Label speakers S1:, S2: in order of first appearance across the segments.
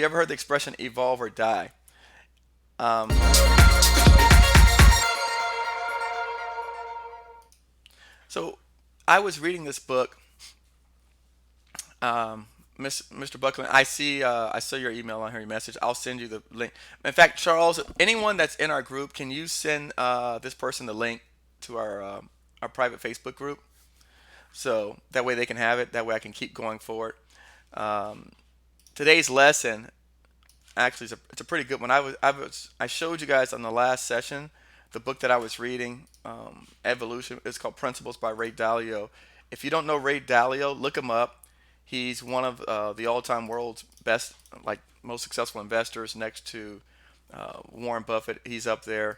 S1: You ever heard the expression evolve or die? Um, so I was reading this book, um, Mr. Buckland. I saw your email on here, your message. I'll send you the link. In fact, Charles, anyone that's in our group, can you send this person the link to our private Facebook group? So that way they can have it. That way I can keep going forward. Um, Today's lesson actually it's a pretty good one. I showed you guys on the last session the book that I was reading, Evolution. It's called Principles by Ray Dalio. If you don't know Ray Dalio, look him up. He's one of the all-time world's best, like most successful investors, next to Warren Buffett. He's up there.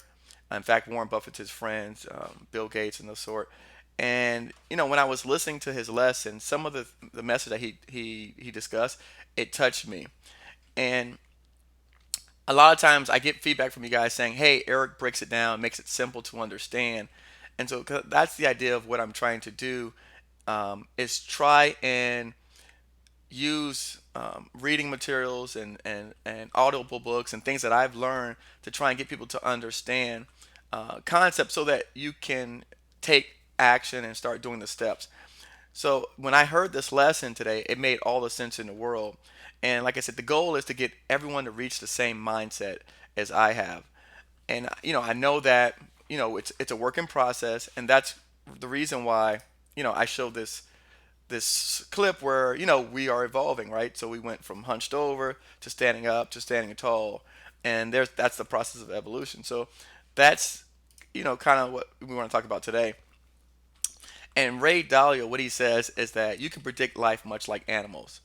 S1: In fact, Warren Buffett's his friends, Bill Gates and the sort. And when I was listening to his lesson, some of the message that he discussed, it touched me. And a lot of times I get feedback from you guys saying, "Hey, Eric breaks it down, makes it simple to understand," and so that's the idea of what I'm trying to do, is try and use reading materials and audible books and things that I've learned to try and get people to understand concepts so that you can take action and start doing the steps. So when I heard this lesson today, it made all the sense in the world. And like I said, the goal is to get everyone to reach the same mindset as I have. And I know that it's a work in process, and that's the reason why I showed this clip where we are evolving, right? So we went from hunched over to standing up to standing tall, and that's the process of evolution. So that's kind of what we want to talk about today. And Ray Dalio, what he says is that you can predict life much like animals.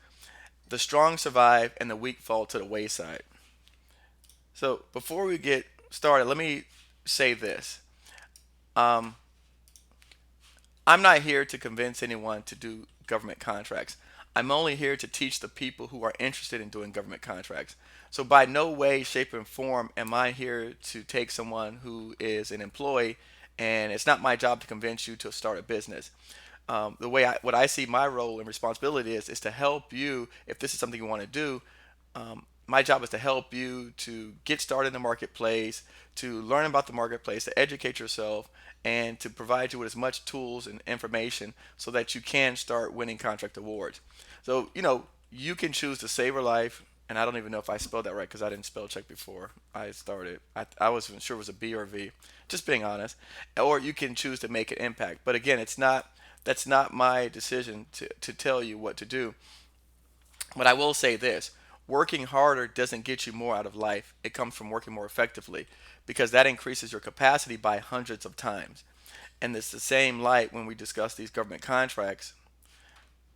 S1: The strong survive and the weak fall to the wayside. So before we get started, let me say this. Um, I'm not here to convince anyone to do government contracts. I'm only here to teach the people who are interested in doing government contracts. So by no way, shape, and form am I here to take someone who is an employee, and it's not my job to convince you to start a business. What I see my role and responsibility is to help you if this is something you want to do. My job is to help you to get started in the marketplace, to learn about the marketplace, to educate yourself, and to provide you with as much tools and information so that you can start winning contract awards. So, you can choose to save a life, and I don't even know if I spelled that right because I didn't spell check before I started. I wasn't sure it was a B or a V, just being honest. Or you can choose to make an impact. But again, that's not my decision to tell you what to do. But I will say this: working harder doesn't get you more out of life. It comes from working more effectively because that increases your capacity by hundreds of times. And it's the same light when we discuss these government contracts.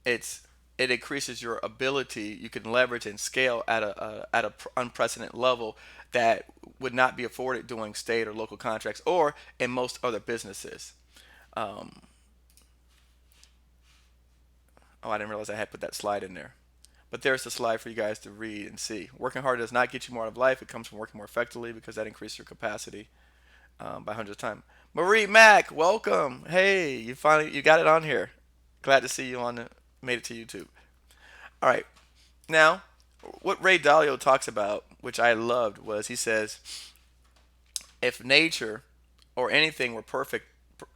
S1: It's it increases your ability. You can leverage and scale at a unprecedented level that would not be afforded doing state or local contracts or in most other businesses. Um, oh, I didn't realize I had put that slide in there. But there's the slide for you guys to read and see. Working hard does not get you more out of life. It comes from working more effectively because that increases your capacity by hundreds of times. Marie Mack, welcome. Hey, you got it on here. Glad to see you made it to YouTube. All right. Now, what Ray Dalio talks about, which I loved, was he says, if nature or anything were perfect,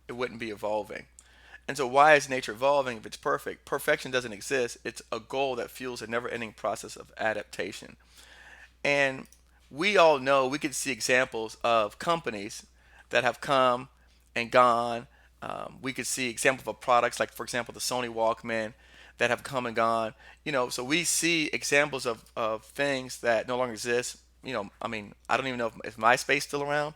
S1: it wouldn't be evolving. And so, why is nature evolving if it's perfect? Perfection doesn't exist. It's a goal that fuels a never ending process of adaptation. And we all know, we can see examples of companies that have come and gone. We could see examples of products, like, for example, the Sony Walkman that have come and gone. So we see examples of things that no longer exist. I mean, I don't even know if MySpace is still around.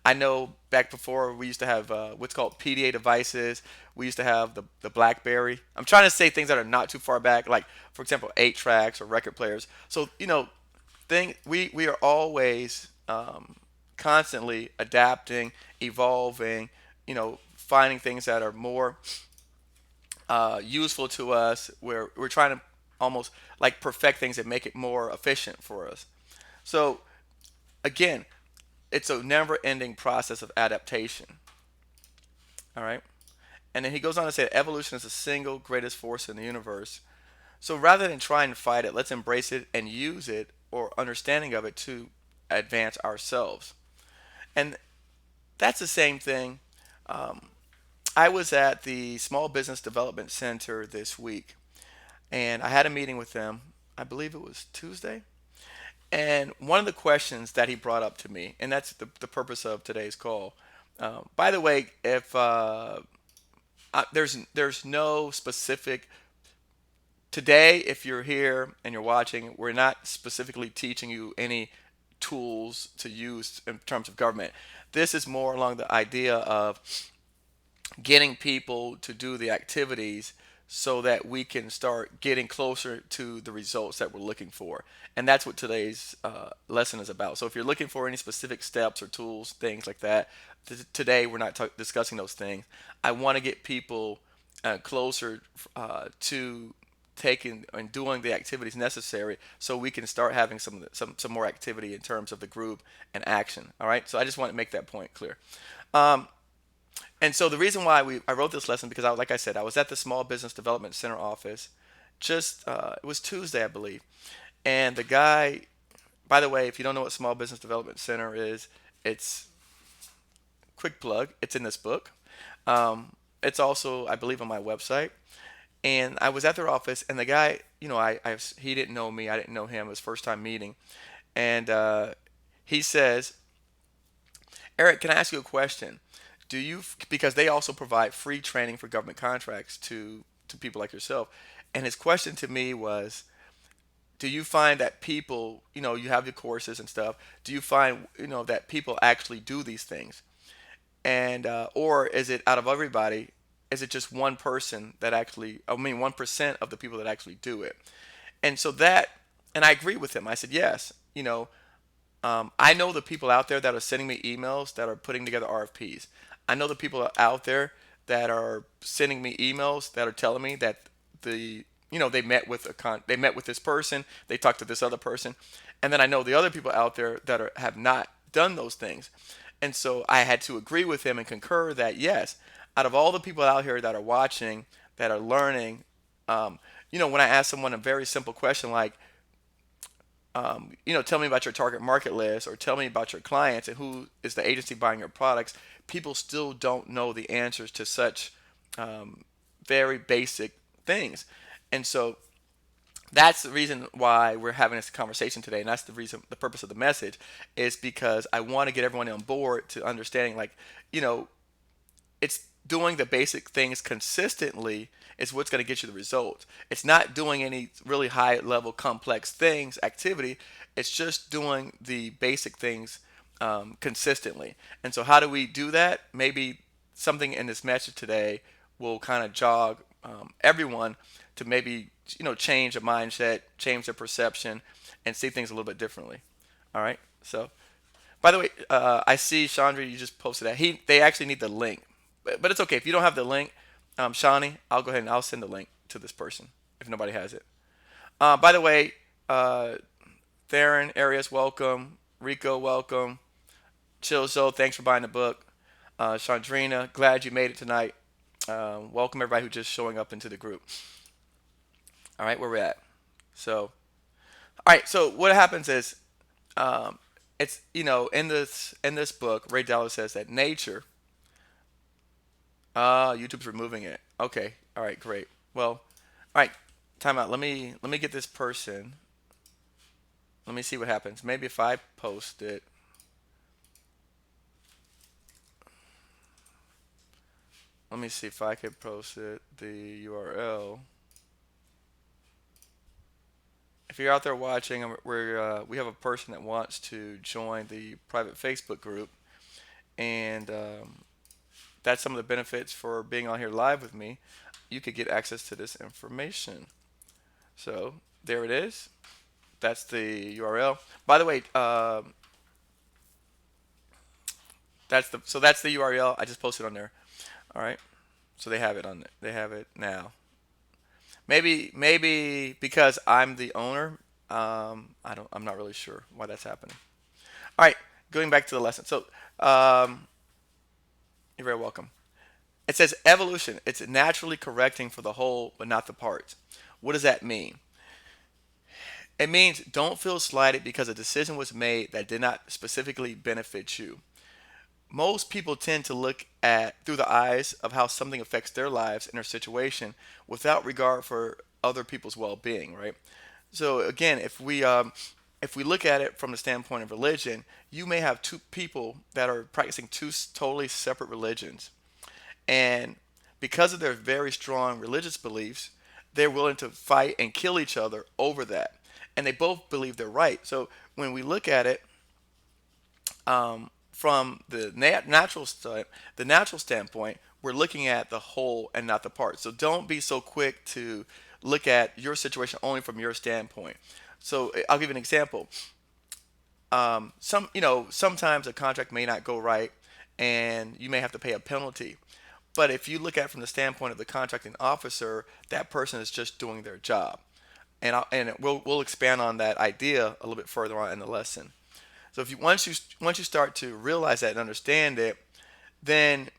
S1: I know back before we used to have what's called PDA devices. We used to have the BlackBerry. I'm trying to say things that are not too far back, like for example, 8 tracks or record players. So we are always constantly adapting, evolving. Finding things that are more useful to us. We're trying to almost like perfect things and make it more efficient for us. So again, it's a never-ending process of adaptation. All right. And then he goes on to say evolution is the single greatest force in the universe. So rather than try and fight it, let's embrace it and use it or understanding of it to advance ourselves. And that's the same thing. Um, I was at the Small Business Development Center this week, and I had a meeting with them. I believe it was Tuesday. And one of the questions that he brought up to me, and that's the purpose of today's call. By the way, if there's no specific today, if you're here and you're watching, we're not specifically teaching you any tools to use in terms of government. This is more along the idea of getting people to do the activities so that we can start getting closer to the results that we're looking for. And that's what today's lesson is about. So if you're looking for any specific steps or tools, things like that, today we're not discussing those things. I want to get people closer to taking and doing the activities necessary so we can start having some more activity in terms of the group and action. All right. So I just want to make that point clear. Um, and so the reason why I wrote this lesson because like I said, I was at the Small Business Development Center office. Just it was Tuesday, I believe, and the guy. By the way, if you don't know what Small Business Development Center is, it's quick plug. It's in this book. It's also, I believe, on my website. And I was at their office, and the guy, he didn't know me, I didn't know him. It was first time meeting, and he says, Eric, can I ask you a question? Do you because they also provide free training for government contracts to people like yourself, and his question to me was, do you find that people, you have your courses and stuff, do you find that people actually do these things, and or is it out of everybody? Is it just one person that actually? I mean, 1% of the people that actually do it. And so that, and I agree with him. I said yes. I know the people out there that are sending me emails that are putting together RFPs. I know the people out there that are sending me emails that are telling me that they met with they met with this person, they talked to this other person, and then I know the other people out there that have not done those things. And so I had to agree with him and concur that yes, out of all the people out here that are watching, that are learning, um, when I ask someone a very simple question like, tell me about your target market list or tell me about your clients and who is the agency buying your products, people still don't know the answers to such um, very basic things. And so that's the reason why we're having this conversation today. And that's the purpose of the message is because I want to get everyone on board to understanding, like, you know, it's doing the basic things consistently is what's going to get you the results. It's not doing any really high level complex things, activity. It's just doing the basic things consistently. And so, how do we do that? Maybe something in this message today will kind of jog everyone to maybe change a mindset, change their perception, and see things a little bit differently. All right. So, by the way, I see Chandra, you just posted that. They actually need the link, but it's okay if you don't have the link. Shawnee, I'll go ahead and I'll send the link to this person if nobody has it. By the way, uh, Theron, Arias, welcome. Rico, welcome. Chilzo, thanks for buying the book. Chandrina, glad you made it tonight. Welcome everybody who just showing up into the group. All right, where we're at. So, all right. So what happens is, um, it's in this book, Ray Dalio says that nature. YouTube's removing it. Okay. All right. Great. Well, all right. Time out. Let me get this person. Let me see what happens. Maybe if I post it. Let me see if I can post it. The URL. If you're out there watching, we have a person that wants to join the private Facebook group, and that's some of the benefits for being on here live with me. You could get access to this information. So there it is. That's the URL. By the way, that's the URL. I just posted on there. All right. So they have it on. They have it now. Maybe because I'm the owner. I'm not really sure why that's happening. All right. Going back to the lesson. So um, you're very welcome. It says evolution. It's naturally correcting for the whole, but not the parts. What does that mean? It means don't feel slighted because a decision was made that did not specifically benefit you. Most people tend to look at through the eyes of how something affects their lives and their situation without regard for other people's well-being, right? So again, if we look at it from the standpoint of religion, you may have two people that are practicing two totally separate religions, and because of their very strong religious beliefs, they're willing to fight and kill each other over that, and they both believe they're right. So when we look at it from the the natural standpoint, we're looking at the whole and not the part. So don't be so quick to look at your situation only from your standpoint. So I'll give you an example. Sometimes a contract may not go right, and you may have to pay a penalty. But if you look at it from the standpoint of the contracting officer, that person is just doing their job, and we'll expand on that idea a little bit further on in the lesson. So if you once you start to realize that and understand it, then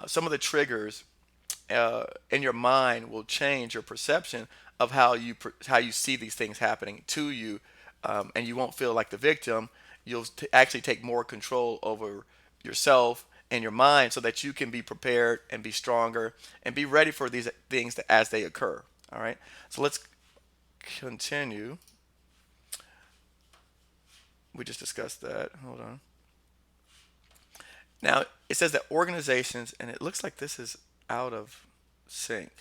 S1: some of the triggers in your mind will change your perception of how you see these things happening to you, and you won't feel like the victim. You'll actually take more control over yourself and your mind, so that you can be prepared and be stronger and be ready for these things as they occur. All right. So let's continue. We just discussed that. Hold on. Now it says that organizations, and it looks like this is out of sync.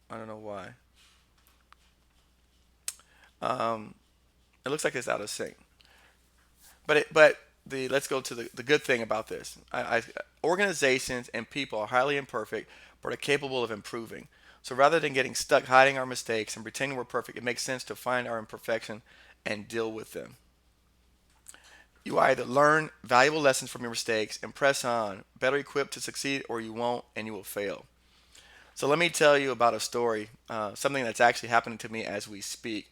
S1: I don't know why. Um, it looks like it's out of sync. But the let's go to the good thing about this. Organizations and people are highly imperfect, but are capable of improving. So rather than getting stuck hiding our mistakes and pretending we're perfect, it makes sense to find our imperfection and deal with them. You either learn valuable lessons from your mistakes and press on, better equipped to succeed, or you won't and you will fail. So let me tell you about a story, something that's actually happening to me as we speak.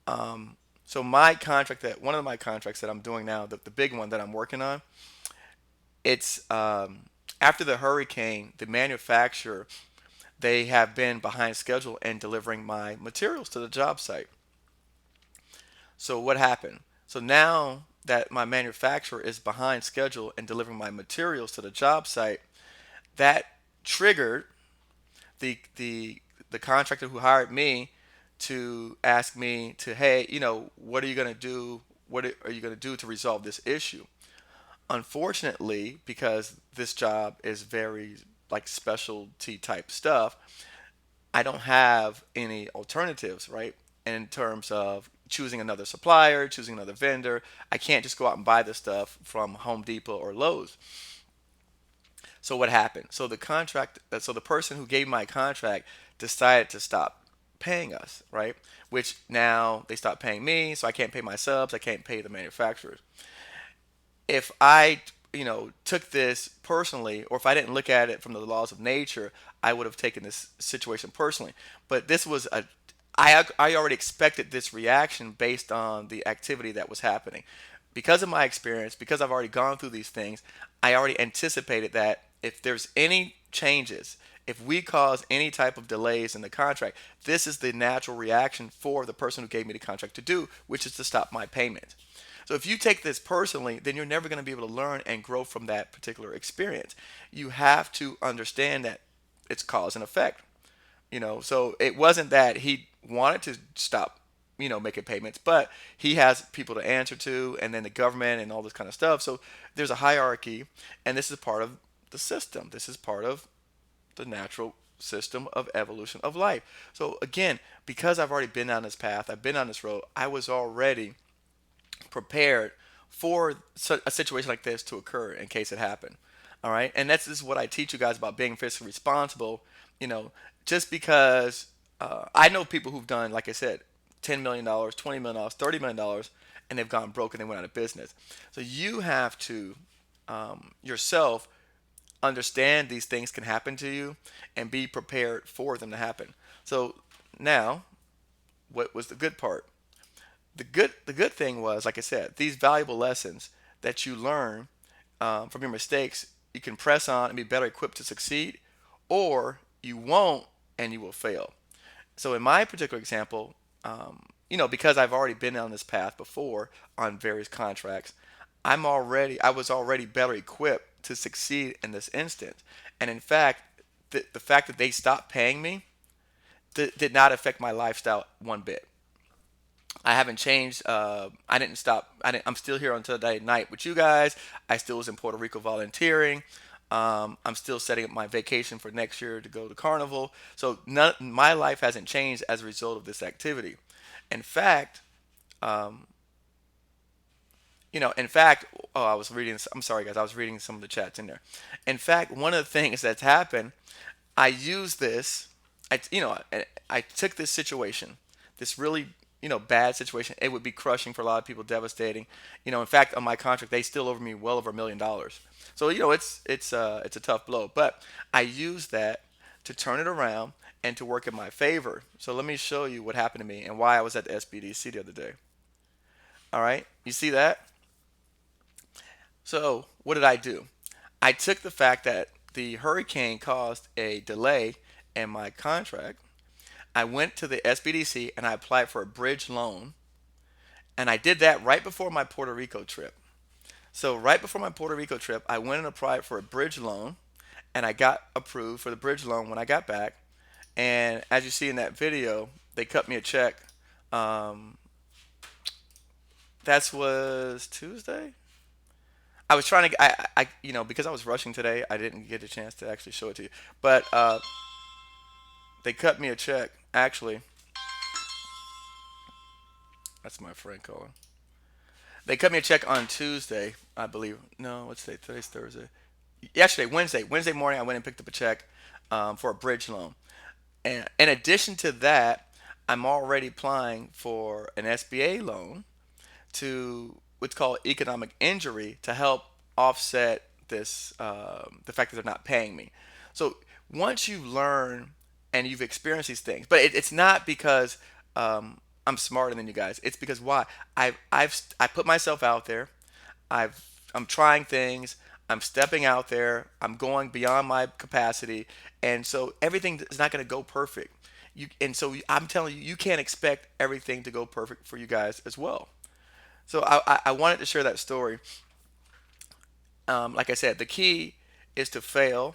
S1: So one of my contracts that I'm doing now, the big one that I'm working on, it's after the hurricane, the manufacturer, they have been behind schedule in delivering my materials to the job site. So what happened? So now that my manufacturer is behind schedule in delivering my materials to the job site, that triggered the contractor who hired me to ask me to, hey, what are you going to do? What are you going to do to resolve this issue? Unfortunately, because this job is very like specialty type stuff, I don't have any alternatives, right? In terms of choosing another supplier, choosing another vendor, I can't just go out and buy this stuff from Home Depot or Lowe's. So what happened? So the person who gave my contract decided to stop paying us, right? Which now they stopped paying me, so I can't pay my subs, I can't pay the manufacturers. If I, took this personally, or if I didn't look at it from the laws of nature, I would have taken this situation personally. But I already expected this reaction based on the activity that was happening. Because of my experience, because I've already gone through these things, I already anticipated that if there's any changes, if we cause any type of delays in the contract, this is the natural reaction for the person who gave me the contract to do, which is to stop my payment. So if you take this personally, then you're never going to be able to learn and grow from that particular experience. You have to understand that it's cause and effect. So it wasn't that he wanted to stop, making payments, but he has people to answer to, and then the government and all this kind of stuff. So there's a hierarchy, and this is part of the system. This is part of the natural system of evolution of life. So again, because I've already been on this path, I've been on this road, I was already prepared for a situation like this to occur in case it happened. All right, and this is what I teach you guys about being fiscally responsible. You know, just because I know people who've done, like I said, $10 million, $20 million, $30 million, and they've gone broke and they went out of business. So you have to yourself understand these things can happen to you and be prepared for them to happen. So now, what was the good part? The good thing was, like I said, these valuable lessons that you learn from your mistakes, you can press on and be better equipped to succeed, or you won't and you will fail. So in my particular example, because I've already been on this path before on various contracts, I was already better equipped to succeed in this instance. And in fact, the fact that they stopped paying me did not affect my lifestyle one bit. I haven't changed. I didn't stop. I'm still here until that night with you guys. I still was in Puerto Rico volunteering. I'm still setting up my vacation for next year to go to Carnival. So my life hasn't changed as a result of this activity. In fact, in fact, oh, I was reading. I'm sorry, guys. I was reading some of the chats in there. In fact, one of the things that's happened, I use this. I took this situation, this really, bad situation. It would be crushing for a lot of people, devastating. In fact, on my contract, they still over me well over $1 million. So it's a tough blow. But I use that to turn it around and to work in my favor. So let me show you what happened to me and why I was at the SBDC the other day. All right, you see that? So what did I do? I took the fact that the hurricane caused a delay in my contract. I went to the SBDC and I applied for a bridge loan. And I did that right before my Puerto Rico trip. So, right before my Puerto Rico trip, I went and applied for a bridge loan. And I got approved for the bridge loan when I got back. And as you see in that video, they cut me a check. Um, that was Tuesday. I was trying to, because I was rushing today, I didn't get a chance to actually show it to you. But they cut me a check. Actually, that's my friend calling. They cut me a check on Tuesday, I believe. No, what's today? Today's Thursday. Yesterday, Wednesday. Wednesday morning, I went and picked up a check for a bridge loan. And in addition to that, I'm already applying for an SBA loan to what's called economic injury to help offset this the fact that they're not paying me. So once you learn and you've experienced these things, but it's not because I'm smarter than you guys. It's because why I put myself out there. I'm trying things. I'm stepping out there. I'm going beyond my capacity, and so everything is not going to go perfect. I'm telling you, you can't expect everything to go perfect for you guys as well. So I wanted to share that story. Like I said, the key is to fail.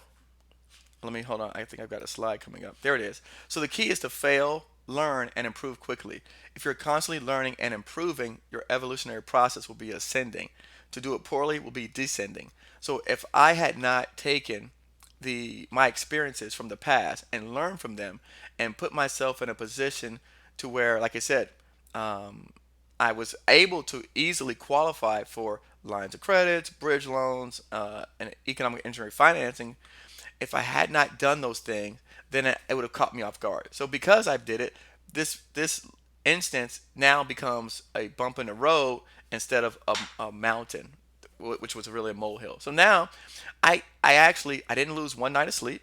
S1: Let me hold on. I think I've got a slide coming up. There it is. So the key is to fail, learn, and improve quickly. If you're constantly learning and improving, your evolutionary process will be ascending. To do it poorly will be descending. So if I had not taken my experiences from the past and learned from them and put myself in a position to where, like I said, I was able to easily qualify for lines of credits, bridge loans, and economic engineering financing. If I had not done those things, then it would have caught me off guard. So because I did it, this instance now becomes a bump in the road instead of a mountain, which was really a molehill. So now, I didn't lose one night of sleep.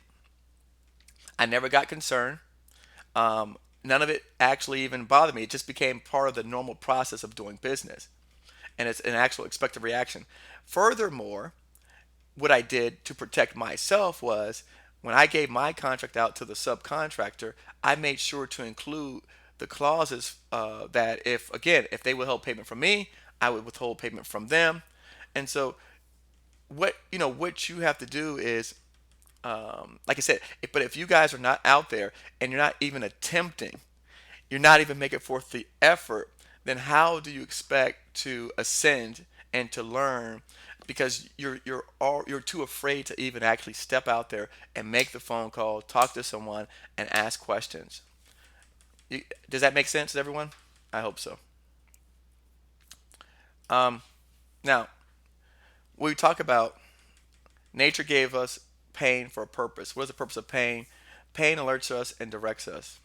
S1: I never got concerned. None of it actually even bothered me. It just became part of the normal process of doing business, and it's an actual expected reaction. Furthermore, what I did to protect myself was when I gave my contract out to the subcontractor, I made sure to include the clauses that if they withhold payment from me, I would withhold payment from them. And so what you have to do is, like I said, but if you guys are not out there and you're not even attempting, you're not even making forth the effort, then how do you expect to ascend and to learn? Because you're too afraid to even actually step out there and make the phone call, talk to someone, and ask questions. Does that make sense to everyone? I hope so. Um, Now, we talk about nature gave us pain for a purpose. What is the purpose of pain? Pain alerts us and directs us.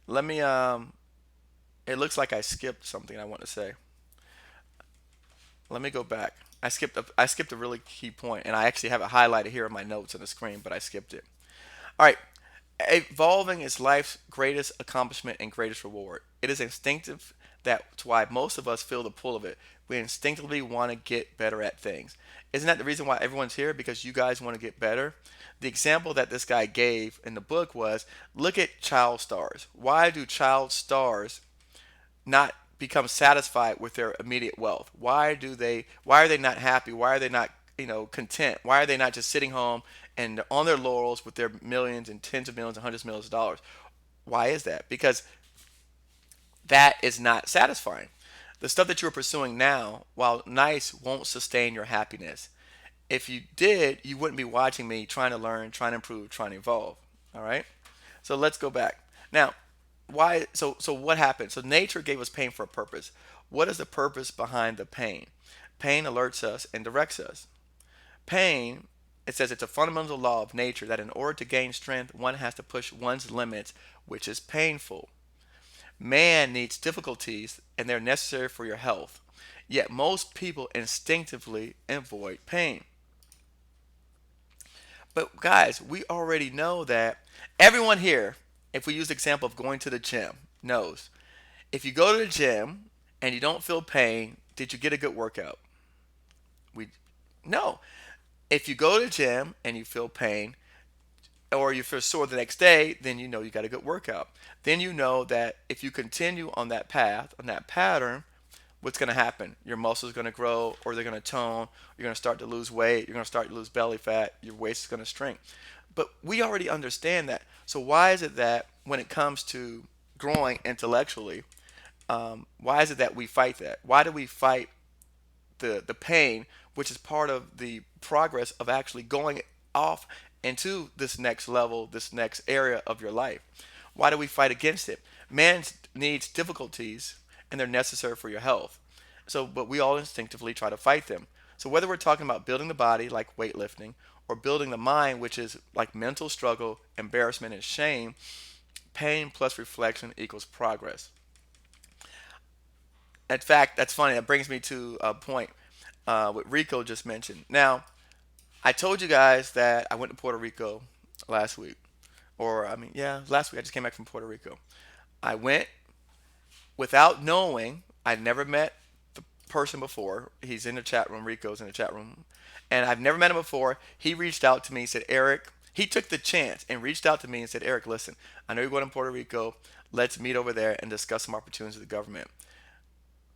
S1: Let me. It looks like I skipped something I want to say. Let me go back. I skipped a really key point, and I actually have it highlighted here on my notes on the screen, but I skipped it. All right. Evolving is life's greatest accomplishment and greatest reward. It is instinctive That's why most of us feel the pull of it. We instinctively want to get better at things. Isn't that the reason why everyone's here? Because you guys want to get better. The example that this guy gave in the book was, look at child stars. Why do child stars not become satisfied with their immediate wealth? Why are they not happy? Why are they not, content? Why are they not just sitting home and on their laurels with their millions and tens of millions and hundreds of millions of dollars? Why is that? Because that is not satisfying. The stuff that you're pursuing now, while nice, won't sustain your happiness. If you did, you wouldn't be watching me trying to learn, trying to improve, trying to evolve. All right? So let's go back. Now, why so what happened? So nature gave us pain for a purpose. What is the purpose behind the pain? Pain alerts us and directs us. Pain, it says it's a fundamental law of nature that in order to gain strength, one has to push one's limits, which is painful. Man needs difficulties and they're necessary for your health. Yet most people instinctively avoid pain. But guys, we already know that everyone here, if we use the example of going to the gym, knows if you go to the gym and you don't feel pain, did you get a good workout? We no. If you go to the gym and you feel pain or you feel sore the next day, then you know you got a good workout. Then you know that if you continue on that path, on that pattern, what's going to happen? Your muscles are going to grow or they're going to tone. You're going to start to lose weight. You're going to start to lose belly fat. Your waist is going to shrink. But we already understand that. So why is it that when it comes to growing intellectually, why is it that we fight that? Why do we fight the pain, which is part of the progress of actually going off into this next level, this next area of your life? Why do we fight against it? Man needs difficulties and they're necessary for your health. So, but we all instinctively try to fight them. So, whether we're talking about building the body, like weightlifting, or building the mind, which is like mental struggle, embarrassment, and shame, pain plus reflection equals progress. In fact, that's funny. That brings me to a point what Rico just mentioned. Now, I told you guys that I went to Puerto Rico last week. Or, I mean, yeah, last week I just came back from Puerto Rico. I went without knowing, I'd never met the person before. He's in the chat room. Rico's in the chat room. And I've never met him before. He reached out to me and said, Eric, he took the chance and reached out to me and said, Eric, listen, I know you're going to Puerto Rico. Let's meet over there and discuss some opportunities with the government.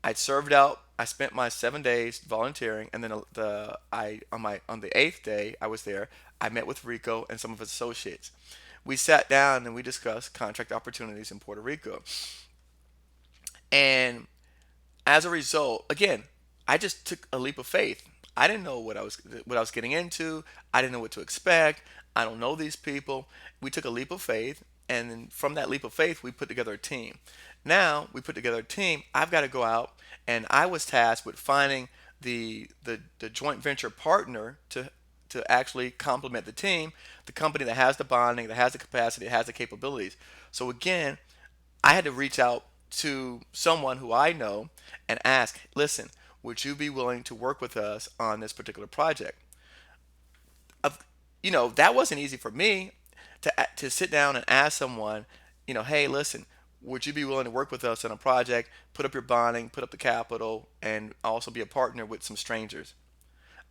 S1: I served out. I spent my 7 days volunteering, and then on the eighth day I was there. I met with Rico and some of his associates. We sat down and we discussed contract opportunities in Puerto Rico. And as a result, again, I just took a leap of faith. I didn't know what I was getting into. I didn't know what to expect. I don't know these people. We took a leap of faith, and then from that leap of faith, we put together a team. Now we put together a team. I've got to go out, and I was tasked with finding the joint venture partner to actually complement the team, the company that has the bonding, that has the capacity, that has the capabilities. So again, I had to reach out to someone who I know and ask, listen, would you be willing to work with us on this particular project? Of, that wasn't easy for me to sit down and ask someone, hey, listen, would you be willing to work with us on a project, put up your bonding, put up the capital, and also be a partner with some strangers?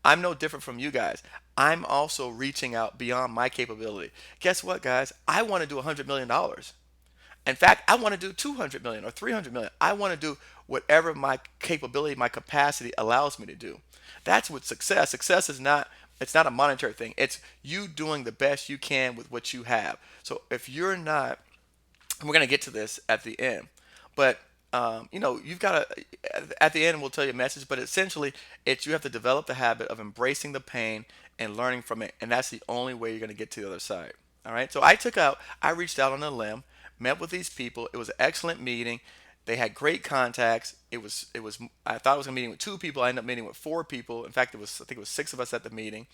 S1: I'm no different from you guys. I'm also reaching out beyond my capability. Guess what, guys? I want to do $100 million. In fact, I want to do 200 million or 300 million. I want to do whatever my capability, my capacity allows me to do. That's what success. Success is not, it's not a monetary thing. It's you doing the best you can with what you have. So if you're not, we're going to get to this at the end, but you've got to, at the end we'll tell you a message, but essentially it's you have to develop the habit of embracing the pain and learning from it. And that's the only way you're going to get to the other side. All right. So I reached out on a limb, met with these people. It was an excellent meeting. They had great contacts. I thought I was going to meeting with two people. I ended up meeting with four people. In fact, I think it was six of us at the meeting.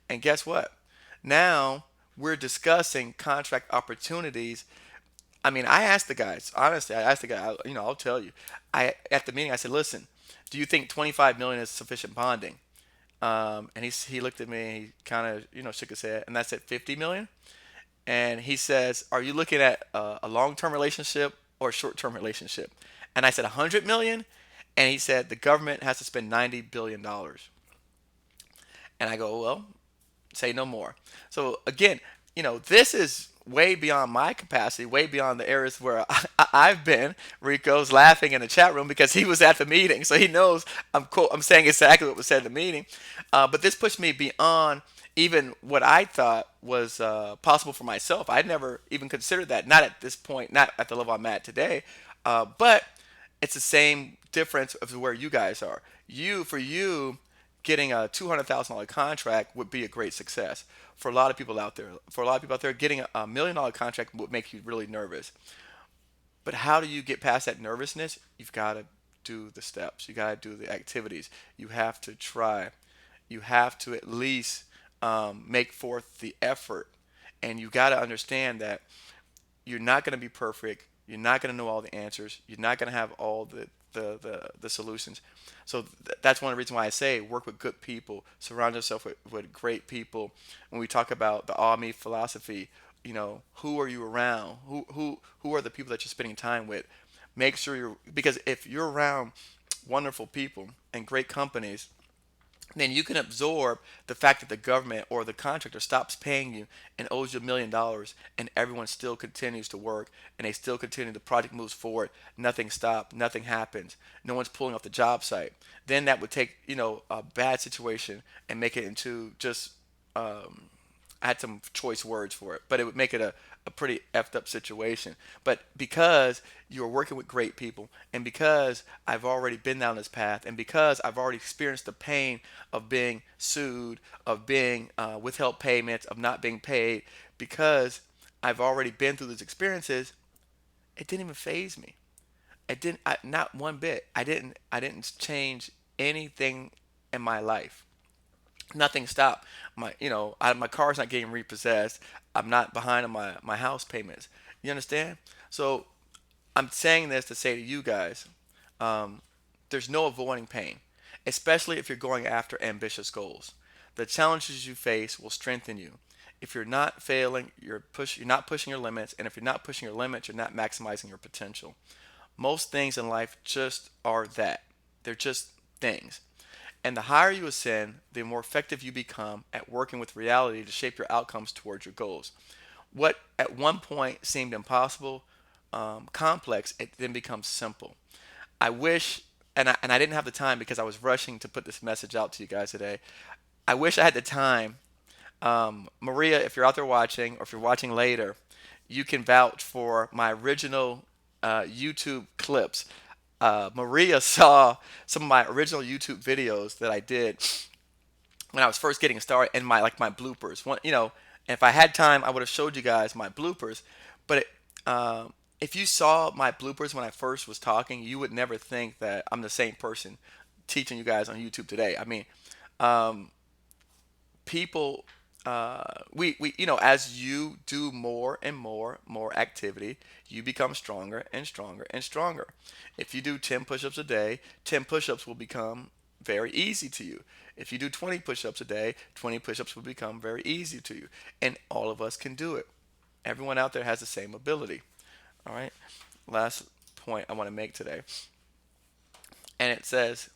S1: And guess what? Now we're discussing contract opportunities. I mean, I asked the guys, honestly, I asked the guy, I'll tell you. At the meeting, I said, listen, do you think 25 million is sufficient bonding? And he looked at me, he kind of, shook his head, and I said 50 million. And he says, are you looking at a long-term relationship or a short-term relationship? And I said 100 million, and he said the government has to spend 90 billion dollars. And I go, well, say no more. So again, this is way beyond my capacity, way beyond the areas where I've been. Rico's laughing in the chat room because he was at the meeting, so he knows I'm saying exactly what was said in the meeting. But this pushed me beyond even what I thought was possible for myself. I'd never even considered that, not at this point, not at the level I'm at today. But it's the same difference of where you guys are. For you, getting a $200,000 contract would be a great success for a lot of people out there. For a lot of people out there, getting a $1 million contract would make you really nervous. But how do you get past that nervousness? You've got to do the steps. You got to do the activities. You have to try. You have to at least make forth the effort. And you got to understand that you're not going to be perfect. You're not going to know all the answers. You're not going to have all the solutions. So that's one of the reasons why I say work with good people, surround yourself with great people. When we talk about the all me philosophy, who are you around? Who are the people that you're spending time with? Make sure because if you're around wonderful people and great companies, then you can absorb the fact that the government or the contractor stops paying you and owes you $1 million, and everyone still continues to work and they still continue. The project moves forward. Nothing stopped. Nothing happens. No one's pulling off the job site. Then that would take a bad situation and make it into just I had some choice words for it, but it would make it a pretty effed up situation. But because you're working with great people, and because I've already been down this path, and because I've already experienced the pain of being sued, of being withheld payments, of not being paid, because I've already been through those experiences, it didn't even phase me. It didn't, not one bit. I didn't change anything in my life. Nothing stopped. My car's not getting repossessed. I'm not behind on my house payments. You understand? So I'm saying this to say to you guys, um, there's no avoiding pain, especially if you're going after ambitious goals. The challenges you face will strengthen you. If you're not failing, you're not pushing your limits, and if you're not pushing your limits, you're not maximizing your potential. Most things in life just are that. They're just things. And the higher you ascend, the more effective you become at working with reality to shape your outcomes towards your goals. What at one point seemed impossible, complex, it then becomes simple. I wish, and I didn't have the time because I was rushing to put this message out to you guys today. I wish I had the time. Maria, if you're out there watching, or if you're watching later, you can vouch for my original YouTube clips. Maria saw some of my original YouTube videos that I did when I was first getting started, and my bloopers. If I had time, I would have showed you guys my bloopers. But if you saw my bloopers when I first was talking, you would never think that I'm the same person teaching you guys on YouTube today. I mean, um, people as you do more and more activity, you become stronger and stronger and stronger. If you do 10 push-ups a day, 10 push-ups will become very easy to you. If you do 20 push-ups a day, 20 push-ups will become very easy to you, and all of us can do it. Everyone out there has the same ability. All right, last point I want to make today, and it says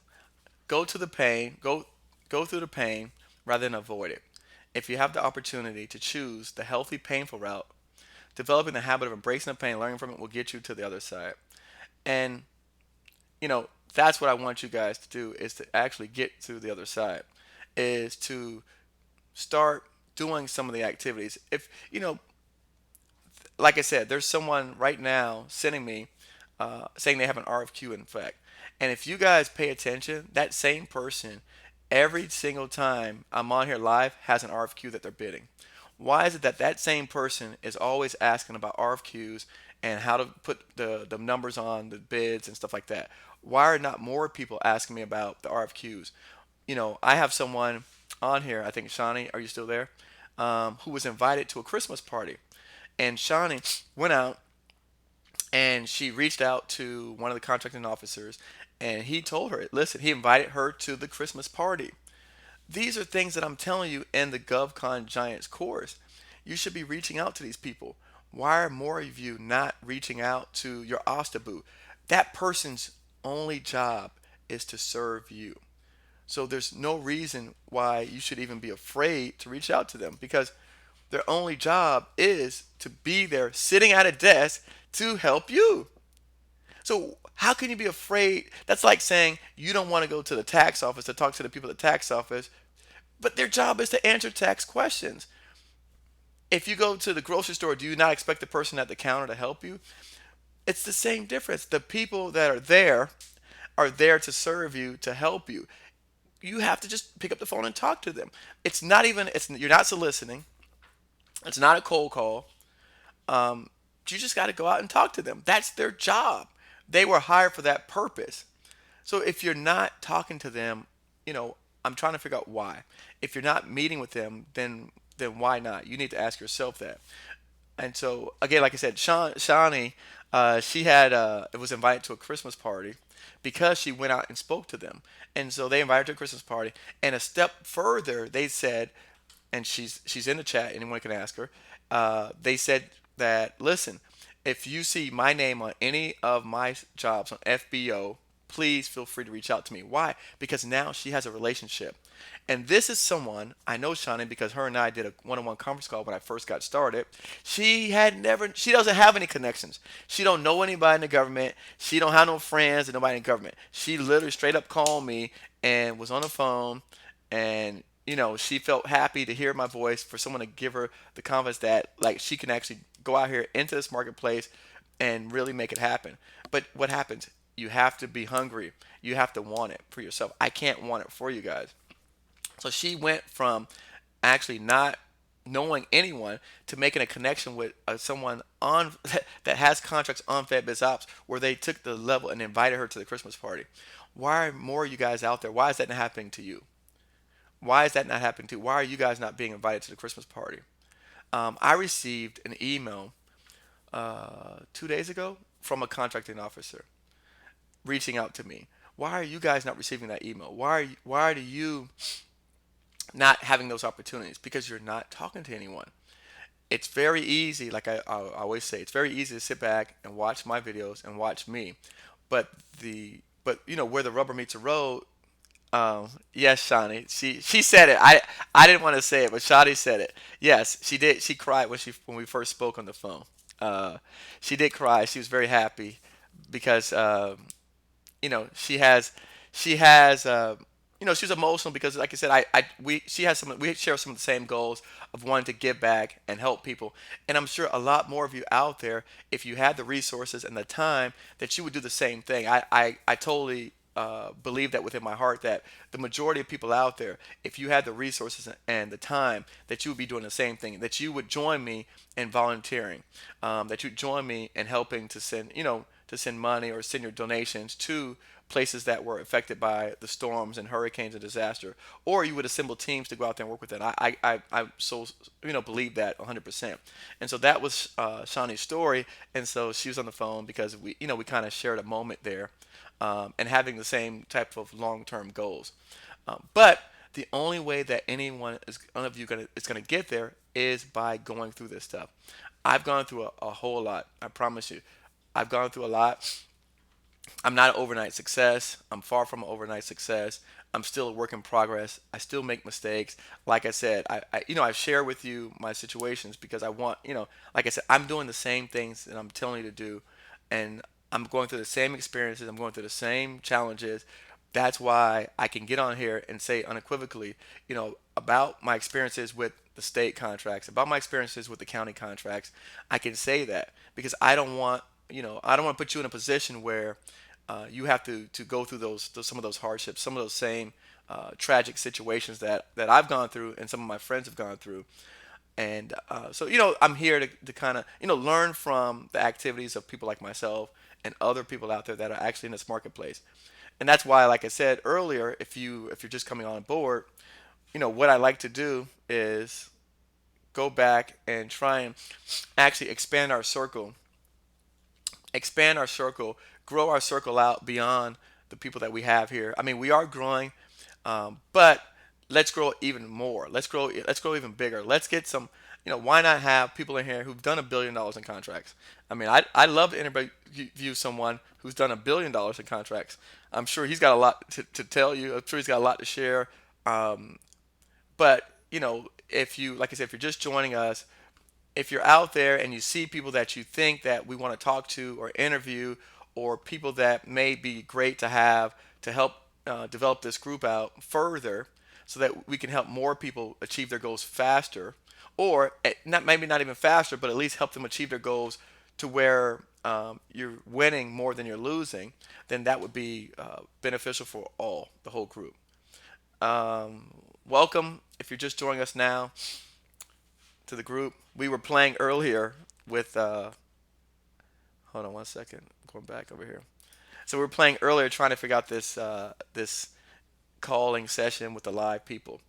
S1: go to the pain, go through the pain rather than avoid it. If you have the opportunity to choose the healthy, painful route, developing the habit of embracing the pain, learning from it will get you to the other side. And that's what I want you guys to do, is to actually get to the other side, is to start doing some of the activities. If like I said, there's someone right now sending me saying they have an RFQ in effect. And if you guys pay attention, that same person, every single time I'm on here live, has an RFQ that they're bidding. Why is it that that same person is always asking about RFQs and how to put the numbers on the bids and stuff like that? Why are not more people asking me about the RFQs? I have someone on here, I think Shawnee, are you still there? Who was invited to a Christmas party. And Shawnee went out and she reached out to one of the contracting officers, and he told her, listen, he invited her to the Christmas party. These are things that I'm telling you in the GovCon Giants course. You should be reaching out to these people. Why are more of you not reaching out to your Ostabu? that person's only job is to serve you. So there's no reason why you should even be afraid to reach out to them, because their only job is to be there sitting at a desk to help you. So how can you be afraid? That's like saying you don't want to go to the tax office to talk to the people at the tax office, but their job is to answer tax questions. If you go to the grocery store, do you not expect the person at the counter to help you? It's the same difference. The people that are there to serve you, to help you. You have to just pick up the phone and talk to them. It's not even it's you're not soliciting. It's not a cold call. Um, you just got to go out and talk to them. That's their job. They were hired for that purpose. So if you're not talking to them, I'm trying to figure out why. If you're not meeting with them, then why not? You need to ask yourself that. And so again, like I said, Shawnee, she had was invited to a Christmas party because she went out and spoke to them. And so they invited her to a Christmas party. And a step further, they said, and she's in the chat. Anyone can ask her. They said that, listen, if you see my name on any of my jobs on FBO, please feel free to reach out to me. Why? Because now she has a relationship. And this is someone, I know Shawnee because her and I did a one-on-one conference call when I first got started. She doesn't have any connections. She don't know anybody in the government. She don't have no friends and nobody in the government. She literally straight up called me and was on the phone, and she felt happy to hear my voice, for someone to give her the confidence that, like, she can actually go out here into this marketplace and really make it happen. But what happens? You have to be hungry. You have to want it for yourself. I can't want it for you guys. So she went from actually not knowing anyone to making a connection with someone on that has contracts on FedBiz Ops, where they took the level and invited her to the Christmas party. Why are more of you guys out there? Why is that not happening to you? Why is that not happening to you? Why are you guys not being invited to the Christmas party? I received an email 2 days ago from a contracting officer reaching out to me. Why are you guys not receiving that email? Why do you not having those opportunities? Because you're not talking to anyone. It's very easy, like I always say, it's very easy to sit back and watch my videos and watch me. But where the rubber meets the road. Yes, Shawnee. She said it. I didn't want to say it, but Shawnee said it. Yes, she did. She cried when we first spoke on the phone. Uh, she did cry. She was very happy because she has she's emotional because, like I said, we share some of the same goals of wanting to give back and help people. And I'm sure a lot more of you out there, if you had the resources and the time, that you would do the same thing. I totally believe that within my heart, that the majority of people out there, if you had the resources and the time, that you would be doing the same thing, that you would join me in volunteering, that you join me in helping to send money or send your donations to places that were affected by the storms and hurricanes and disaster, or you would assemble teams to go out there and work with it. I so believe that 100%. And so that was Shawnee's story, and so she was on the phone because we kind of shared a moment there, and having the same type of long-term goals. But the only way that one of you is gonna get there is by going through this stuff. I've gone through a whole lot. I promise you, I've gone through a lot. I'm not an overnight success. I'm far from an overnight success. I'm still a work in progress. I still make mistakes. Like I said, I share with you my situations because I want, like I said, I'm doing the same things that I'm telling you to do, and I'm going through the same experiences. I'm going through the same challenges. That's why I can get on here and say unequivocally, about my experiences with the state contracts, about my experiences with the county contracts. I can say that because I don't want to put you in a position where you have to go through some of those hardships, some of those same tragic situations that I've gone through and some of my friends have gone through. And so, I'm here to kind of, learn from the activities of people like myself and other people out there that are actually in this marketplace. And that's why, like I said earlier, if you're just coming on board, what I like to do is go back and try and actually expand our circle, grow our circle out beyond the people that we have here. I mean, we are growing, but let's grow even more. Let's grow even bigger. Let's get some. Why not have people in here who've done $1 billion in contracts? I mean, I love to interview someone who's done $1 billion in contracts. I'm sure he's got a lot to tell you. I'm sure he's got a lot to share. Um, but if you, like I said, if you're just joining us, if you're out there and you see people that you think that we want to talk to or interview, or people that may be great to have to help develop this group out further, so that we can help more people achieve their goals faster, or not, maybe not even faster, but at least help them achieve their goals to where you're winning more than you're losing, then that would be beneficial for the whole group. Um, Welcome if you're just joining us now to the group. We were playing earlier with. Hold on one second. Going back over here. So we were playing earlier, trying to figure out this calling session with the live people.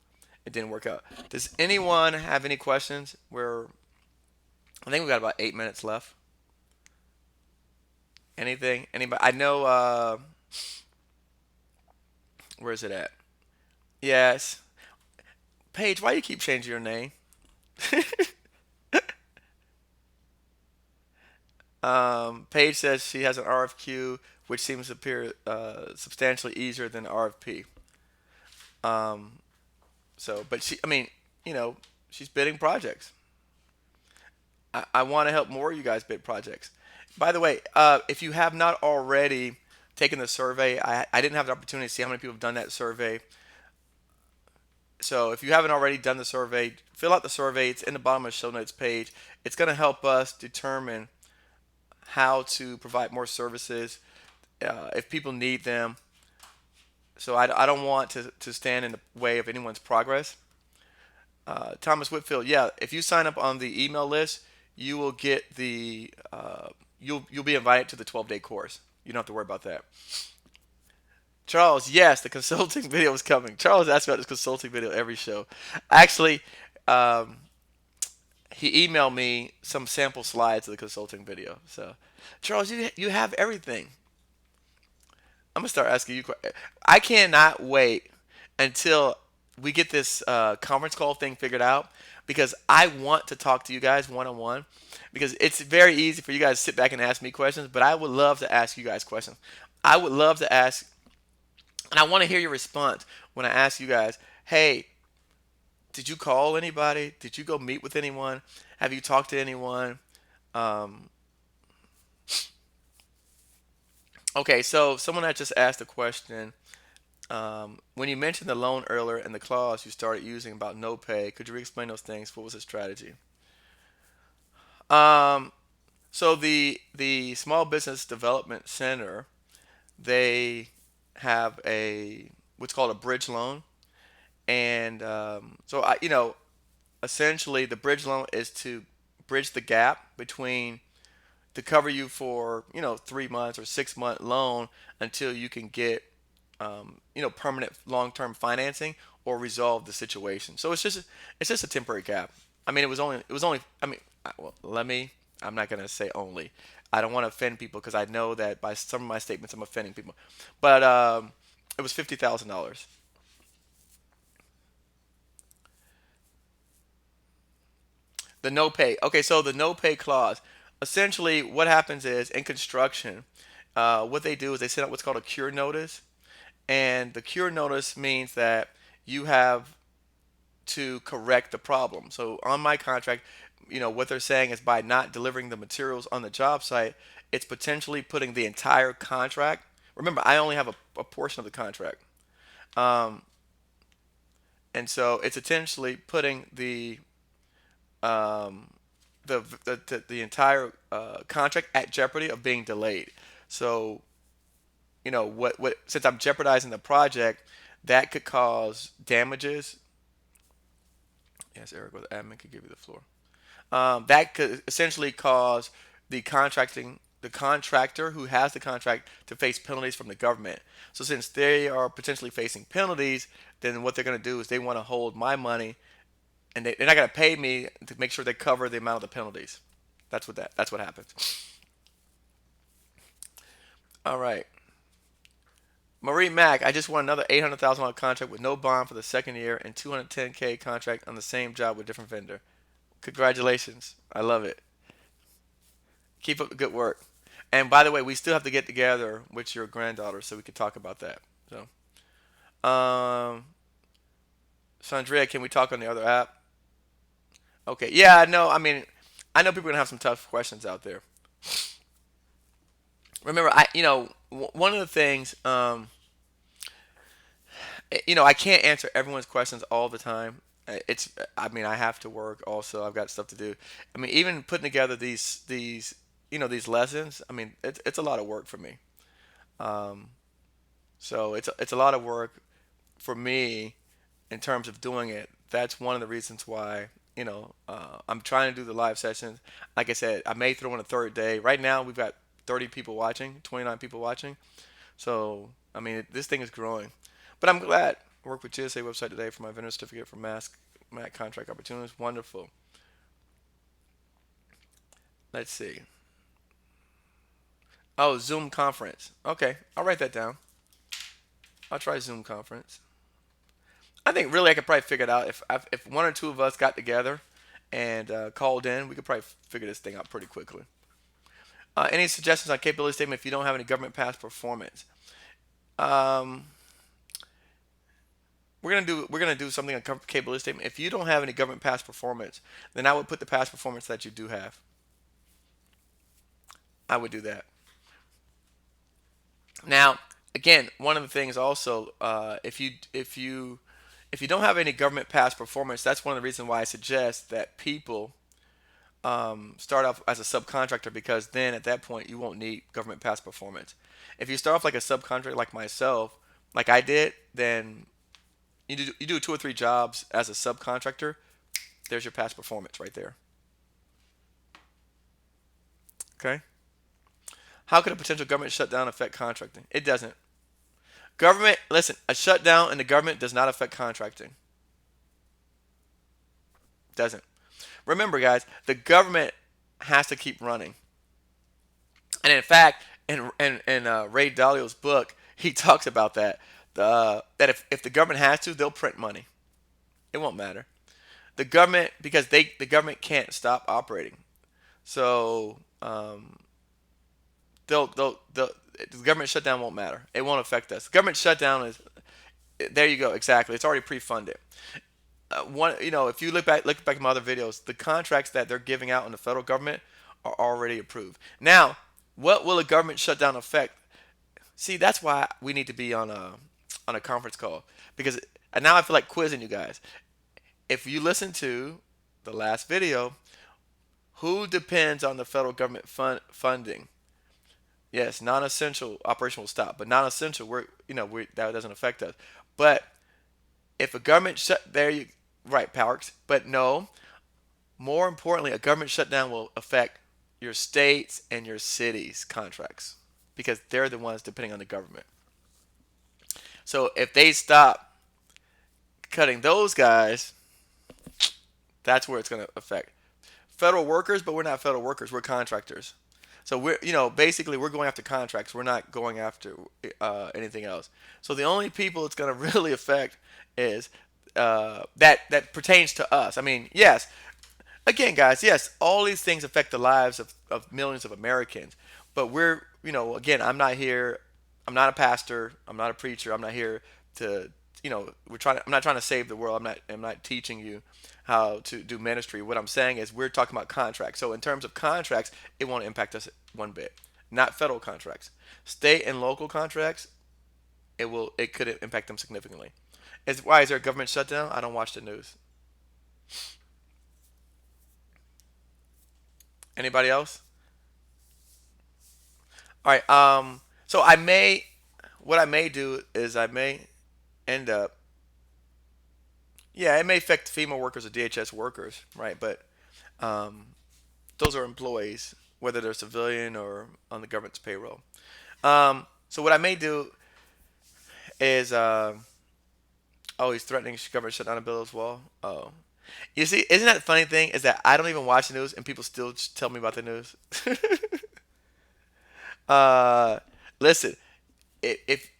S1: It didn't work out. Does anyone have any questions? I think we got about 8 minutes left. Anything? Anybody? I know. Where is it at? Yes. Paige, why do you keep changing your name? Paige says she has an RFQ, which seems to appear substantially easier than RFP. Um, but I mean, you know, she's bidding projects. I want to help more of you guys bid projects. By the way, if you have not already taken the survey, I didn't have the opportunity to see how many people have done that survey. So if you haven't already done the survey, fill out the survey. It's in the bottom of the show notes page. It's going to help us determine how to provide more services if people need them. So I don't want to stand in the way of anyone's progress. Thomas Whitfield, yeah, if you sign up on the email list, you will get you'll be invited to the 12-day course. You don't have to worry about that. Charles, yes, the consulting video is coming. Charles asks about this consulting video every show. Actually, um, he emailed me some sample slides of the consulting video. So, Charles, you have everything. I'm gonna start asking you. I cannot wait until we get this conference call thing figured out, because I want to talk to you guys one on one. Because it's very easy for you guys to sit back and ask me questions, but I would love to ask you guys questions. I would love to ask, and I want to hear your response when I ask you guys, hey, did you call anybody? Did you go meet with anyone? Have you talked to anyone? Um, okay, so someone had just asked a question. When you mentioned the loan earlier and the clause you started using about no pay, could you re-explain those things? What was the strategy? Um, so the Small Business Development Center, they have a what's called a bridge loan, and so essentially the bridge loan is to bridge the gap between, to cover you for 3 months or 6 month loan until you can get permanent long-term financing or resolve the situation. So it's just a temporary gap. I mean, it was only. I mean, well, I'm not gonna say only. I don't want to offend people because I know that by some of my statements I'm offending people, but it was $50,000. The no pay. Okay, so the no pay clause. Essentially, what happens is in construction, what they do is they send out what's called a cure notice, and the cure notice means that you have to correct the problem. So on my contract, what they're saying is by not delivering the materials on the job site, it's potentially putting the entire contract. Remember, I only have a portion of the contract, um, and so it's essentially putting um, the entire contract at jeopardy of being delayed. So what since I'm jeopardizing the project, that could cause damages. Yes, Eric, or the admin could give you the floor. That could essentially cause the contractor who has the contract to face penalties from the government. So since they are potentially facing penalties, then what they're going to do is they want to hold my money, and they're not going to pay me to make sure they cover the amount of the penalties. That's what happens. All right. Marie Mack, I just won another $800,000 contract with no bond for the second year and 210K contract on the same job with different vendor. Congratulations. I love it. Keep up the good work. And by the way, we still have to get together with your granddaughter so we can talk about that. So Andrea, can we talk on the other app? Okay. Yeah, I know. I mean, I know people are gonna have some tough questions out there. Remember, one of the things, I can't answer everyone's questions all the time. I mean, I have to work also. I've got stuff to do. I mean, even putting together these lessons. I mean, it's a lot of work for me. Um, so it's a lot of work for me in terms of doing it. That's one of the reasons why I'm trying to do the live sessions. Like I said, I made through on the third day. Right now, we've got 30 people watching, 29 people watching. So I mean, this thing is growing. But I'm glad. I worked with GSA website today for my vendor certificate for MAC contract opportunities. Wonderful. Let's see. Oh, Zoom conference. Okay, I'll write that down. I'll try Zoom conference. I think really I could probably figure it out if one or two of us got together and called in. We could probably figure this thing out pretty quickly. Any suggestions on capability statement if you don't have any government past performance? Um, we're gonna do something on capability statement. If you don't have any government past performance, then I would put the past performance that you do have. I would do that. Now, again, one of the things also, if you don't have any government past performance, that's one of the reasons why I suggest that people start off as a subcontractor because then at that point you won't need government past performance. If you start off like a subcontractor like myself, like I did, then you do 2 or 3 jobs as a subcontractor. There's your past performance right there. Okay. How could a potential government shutdown affect contracting? It doesn't. Government, listen, a shutdown in the government does not affect contracting. Doesn't. Remember, guys, the government has to keep running. And in fact, in Ray Dalio's book, he talks about that. That if the government has to, they'll print money. It won't matter. The government because the government can't stop operating. So the government shutdown won't matter. It won't affect us. Government shutdown is there. You go. Exactly. It's already pre-funded. If you look back at my other videos, the contracts that they're giving out in the federal government are already approved. Now, what will a government shutdown affect? See, that's why we need to be on a conference call because and now I feel like quizzing you guys. If you listen to the last video, who depends on the federal government funding? Yes, non-essential operation will stop, but non-essential, that doesn't affect us. But if a government shut there, you right, Parks. But no, more importantly, a government shutdown will affect your states and your cities' contracts because they're the ones depending on the government. So if they stop cutting those guys, that's where it's going to affect federal workers. But we're not federal workers; we're contractors. So basically we're going after contracts. We're not going after anything else. So the only people it's going to really affect is that pertains to us. I mean, yes, again, guys, yes, all these things affect the lives of millions of Americans. But again, I'm not here. I'm not a pastor. I'm not a preacher. I'm not here to, I'm not trying to save the world. I'm not teaching you how to do ministry. What I'm saying is we're talking about contracts. So in terms of contracts, it won't impact us one bit. Not federal contracts. State and local contracts, it could impact them significantly. Why is there a government shutdown? I don't watch the news. Anybody else? All right. So what I may do is I may end up, yeah, it may affect FEMA workers or DHS workers, right? But um, those are employees, whether they're civilian or on the government's payroll. So what I may do is, oh, he's threatening government shutdown a bill as well. Oh, you see, isn't that the funny thing? Is that I don't even watch the news and people still tell me about the news. uh, Listen, if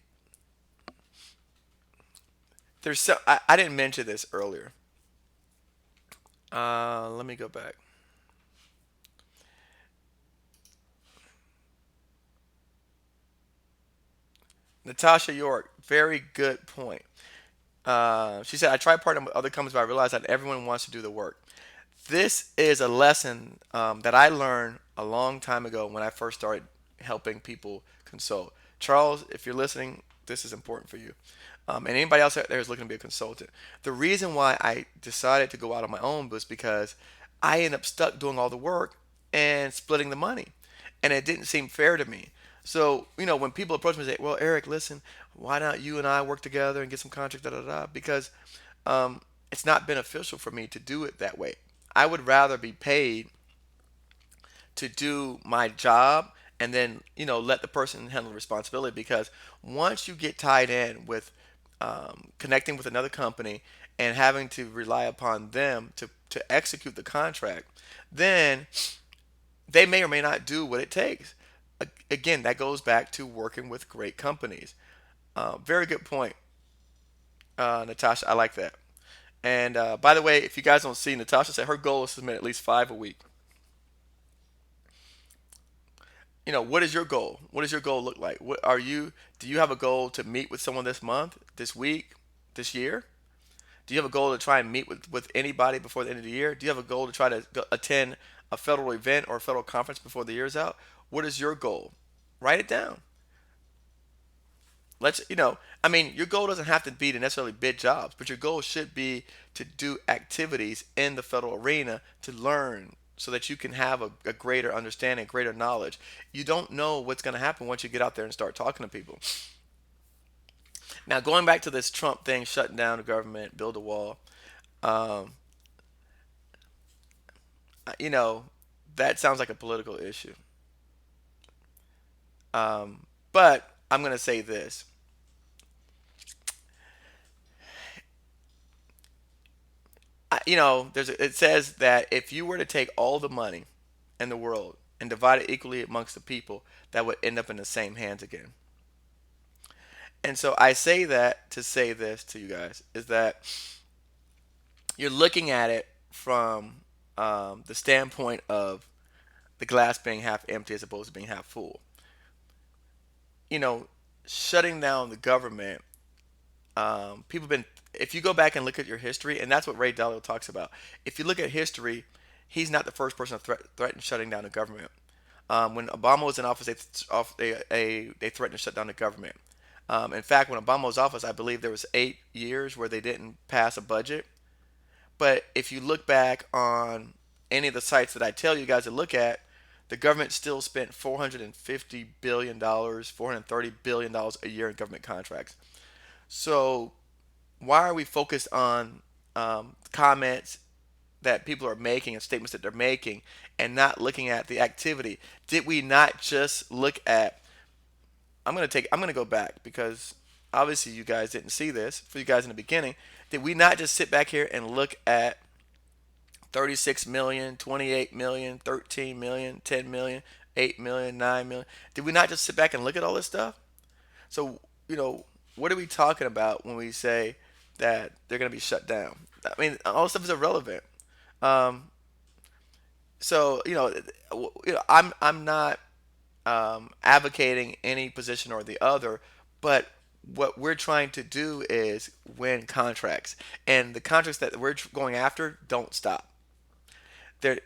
S1: there's I didn't mention this earlier. Let me go back. Natasha York, very good point. She said, I tried partnering with other companies, but I realized that everyone wants to do the work. This is a lesson that I learned a long time ago when I first started helping people consult. Charles, if you're listening, this is important for you. And anybody else out there is looking to be a consultant. The reason why I decided to go out on my own was because I ended up stuck doing all the work and splitting the money. And it didn't seem fair to me. So, when people approach me and say, well, Eric, listen, why not you and I work together and get some contracts, da da da? Because it's not beneficial for me to do it that way. I would rather be paid to do my job and then let the person handle the responsibility, because once you get tied in with connecting with another company and having to rely upon them to execute the contract, then they may or may not do what it takes. Again, that goes back to working with great companies. Very good point, Natasha. I like that. And by the way, if you guys don't see, Natasha said her goal is to submit at least 5 a week. What is your goal? What does your goal look like? What are you? Do you have a goal to meet with someone this month, this week, this year? Do you have a goal to try and meet with anybody before the end of the year? Do you have a goal to try to attend a federal event or a federal conference before the year's out? What is your goal? Write it down. I mean, your goal doesn't have to be to necessarily bid jobs, but your goal should be to do activities in the federal arena to learn so that you can have a greater understanding, greater knowledge. You don't know what's going to happen once you get out there and start talking to people. Now, going back to this Trump thing, shutting down the government, build a wall, um, you know, that sounds like a political issue. But I'm going to say this. It says that if you were to take all the money in the world and divide it equally amongst the people, that would end up in the same hands again. And so I say that to say this to you guys is that you're looking at it from the standpoint of the glass being half empty as opposed to being half full. You know, Shutting down the government, people have been, if you go back and look at your history, and that's what Ray Dalio talks about. If you look at history, he's not the first person to threaten shutting down the government. When Obama was in office, they threatened to shut down the government. In fact, when Obama was in office, I believe there was 8 years where they didn't pass a budget. But if you look back on any of the sites that I tell you guys to look at, the government still spent $450 billion, $430 billion a year in government contracts. So why are we focused on comments that people are making and statements that they're making and not looking at the activity? Did we not just look at? I'm gonna go back because obviously you guys didn't see this. For you guys in the beginning, did we not just sit back here and look at 36 million, 28 million, 13 million, 10 million, 8 million, 9 million? Did we not just sit back and look at all this stuff? So, what are we talking about when we say that they're going to be shut down? I mean, all this stuff is irrelevant. Um, so, I'm not advocating any position or the other, but what we're trying to do is win contracts, and the contracts that we're going after don't stop. There,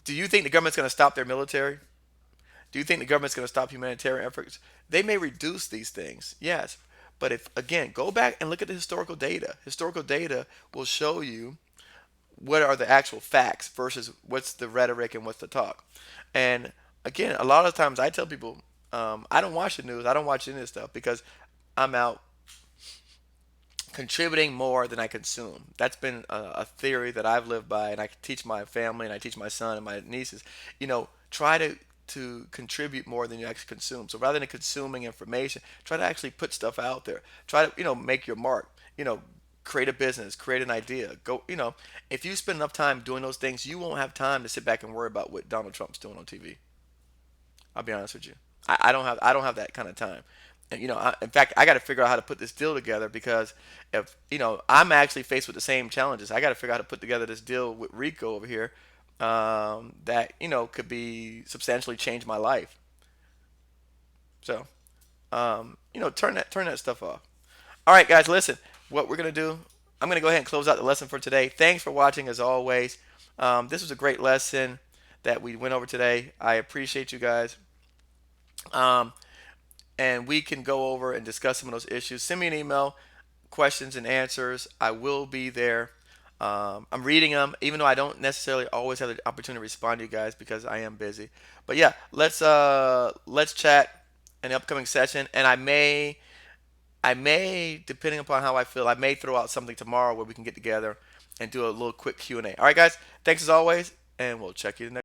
S1: do you think the government's going to stop their military? Do you think the government's going to stop humanitarian efforts? They may reduce these things, yes. But if, again, go back and look at the historical data. Historical data will show you what are the actual facts versus what's the rhetoric and what's the talk. And again, a lot of times I tell people, I don't watch the news, I don't watch any of this stuff because I'm out contributing more than I consume. That's been a theory that I've lived by, and I teach my family, and I teach my son and my nieces. Try to contribute more than you actually consume. So rather than consuming information, try to actually put stuff out there. Try to make your mark. Create a business, create an idea. Go. If you spend enough time doing those things, you won't have time to sit back and worry about what Donald Trump's doing on TV. I'll be honest with you. I don't have that kind of time. And, in fact, I got to figure out how to put this deal together because if I'm actually faced with the same challenges. I got to figure out how to put together this deal with Rico over here that could be substantially change my life. So turn that stuff off. All right, guys, listen. What we're gonna do, I'm gonna go ahead and close out the lesson for today. Thanks for watching, as always. This was a great lesson that we went over today. I appreciate you guys. Um, and we can go over and discuss some of those issues. Send me an email, questions and answers. I will be there. I'm reading them, even though I don't necessarily always have the opportunity to respond to you guys because I am busy. But yeah, let's chat in the upcoming session, and I may, depending upon how I feel, I may throw out something tomorrow where we can get together and do a little quick Q&A. All right, guys. Thanks as always, and we'll check you next.